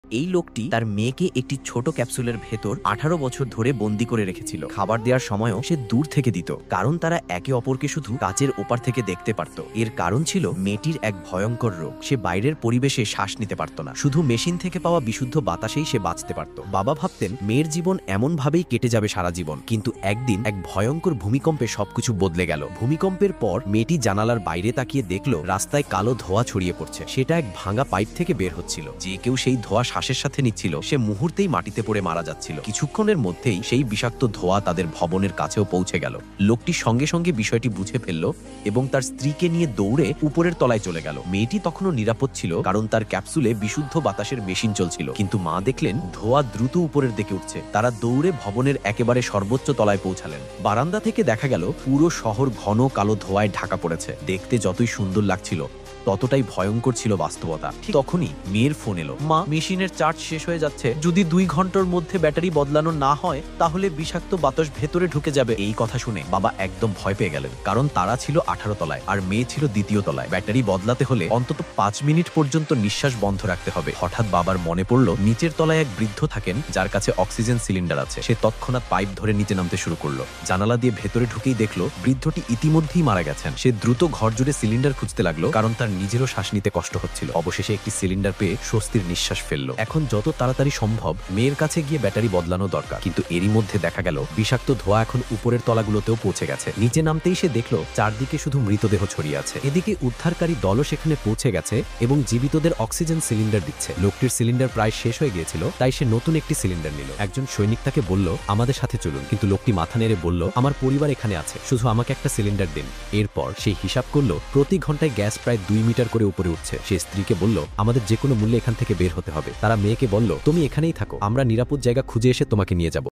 এই লোকটি তার মেয়েকে একটি ছোট ক্যাপসুলের ভেতর 18 বছর ধরে বন্দি করে রেখেছিল। খাবার দেওয়ার সময়ও সে দূর থেকে দিত, কারণ তারা একে অপরকে শুধু কাচের ওপার থেকে দেখতে পারত। এর কারণ ছিল মেয়েটির এক ভয়ঙ্কর রোগ। সে বাইরের পরিবেশে শ্বাস নিতে পারত না, শুধু মেশিন থেকে পাওয়া বিশুদ্ধ বাতাসেই সে বাঁচতে পারত। বাবা ভাবতেন মেয়ের জীবন এমনভাবেই কেটে যাবে সারা জীবন, কিন্তু একদিন এক ভয়ঙ্কর ভূমিকম্পে সবকিছু বদলে গেল। ভূমিকম্পের পর মেয়েটি জানালার বাইরে তাকিয়ে দেখল রাস্তায় কালো ধোঁয়া ছড়িয়ে পড়ছে। সেটা এক ভাঙা পাইপ থেকে বের হচ্ছিল। যে কেউ সেই ধোঁয়া শ্বাসের সাথে নিচ্ছিল সে মুহূর্তেই মাটিতে পড়ে মারা যাচ্ছিল। কিছুক্ষণের মধ্যেই সেই বিষাক্ত ধোঁয়া তাদের ভবনের কাছেও পৌঁছে গেল। লোকটি সঙ্গে সঙ্গে বিষয়টি বুঝে ফেলল এবং তার স্ত্রীকে নিয়ে দৌড়ে উপরের তলায় চলে গেল। মেয়েটি তখনও নিরাপদ ছিল, কারণ তার ক্যাপসুলে বিশুদ্ধ বাতাসের মেশিন চলছিল। কিন্তু মা দেখলেন ধোঁয়া দ্রুত উপরের দিকে উঠছে। তারা দৌড়ে ভবনের একেবারে সর্বোচ্চ তলায় পৌঁছালেন। বারান্দা থেকে দেখা গেল পুরো শহর ঘন কালো ধোঁয়ায় ঢাকা পড়েছে। দেখতে যতই সুন্দর লাগছিল ততটাই ভয়ঙ্কর ছিল বাস্তবতা। ঠিক তখনই মেয়ের ফোন এলো। মা, মেশিনের চার্জ শেষ হয়ে যাচ্ছে, যদি 2 ঘন্টার মধ্যে ব্যাটারি বদলানো না হয় তাহলে বিষাক্ত বাতাস ভেতরে ঢুকে যাবে। এই কথা শুনে বাবা একদম ভয় পেয়ে গেলেন, কারণ তারা ছিল 18 তলায় আর মেয়ে ছিল 2য় তলায়। ব্যাটারি বদলাতে হলে অন্তত 5 মিনিট পর্যন্ত নিঃশ্বাস বন্ধ রাখতে হবে। হঠাৎ বাবার মনে পড়ল নিচের তলায় এক বৃদ্ধ থাকেন যার কাছে অক্সিজেন সিলিন্ডার আছে। সে তৎক্ষণাৎ পাইপ ধরে নিচে নামতে শুরু করলো। জানালা দিয়ে ভেতরে ঢুকেই দেখলো বৃদ্ধটি ইতিমধ্যেই মারা গেছেন। সে দ্রুত ঘর জুড়ে সিলিন্ডার খুঁজতে লাগলো, কারণ তার নিজেরও শ্বাস নিতে কষ্ট হচ্ছিল। অবশেষে একটি সিলিন্ডার পেয়ে স্বস্তির নিঃশ্বাস ফেললো। এখন যত তাড়াতাড়ি সম্ভব মেয়ের কাছে গিয়ে ব্যাটারি বদলানো দরকার। কিন্তু এরই মধ্যে দেখা গেল বিষাক্ত ধোঁয়া এখন উপরের তলাগুলোতেও পৌঁছে গেছে। নিচে নামতেই সে দেখলো চারদিকে শুধু মৃতদেহ ছড়িয়ে আছে। এদিকে উদ্ধারকারী দলও সেখানে পৌঁছে গেছে এবং জীবিতদের অক্সিজেন সিলিন্ডার দিচ্ছে। লোকটির সিলিন্ডার প্রায় শেষ হয়ে গিয়েছিল, তাই সে নতুন একটি সিলিন্ডার নিল। একজন সৈনিক তাকে বলল, আমাদের সাথে চলুন। কিন্তু লোকটি মাথা নেড়ে বলল, আমার পরিবার এখানে আছে, শুধু আমাকে একটা সিলিন্ডার দিন। এরপর সে হিসাব করলো প্রতি ঘন্টায় গ্যাস প্রায় 2 মিটার করে উপরে উঠছে। সে স্ত্রীকে বলল, আমাদের যে কোনো মূল্যে এখান থেকে বের হতে হবে। তারা মেয়েকে বলল, তুমি এখানেই থাকো, আমরা নিরাপদ জায়গা খুঁজে এসে তোমাকে নিয়ে যাব।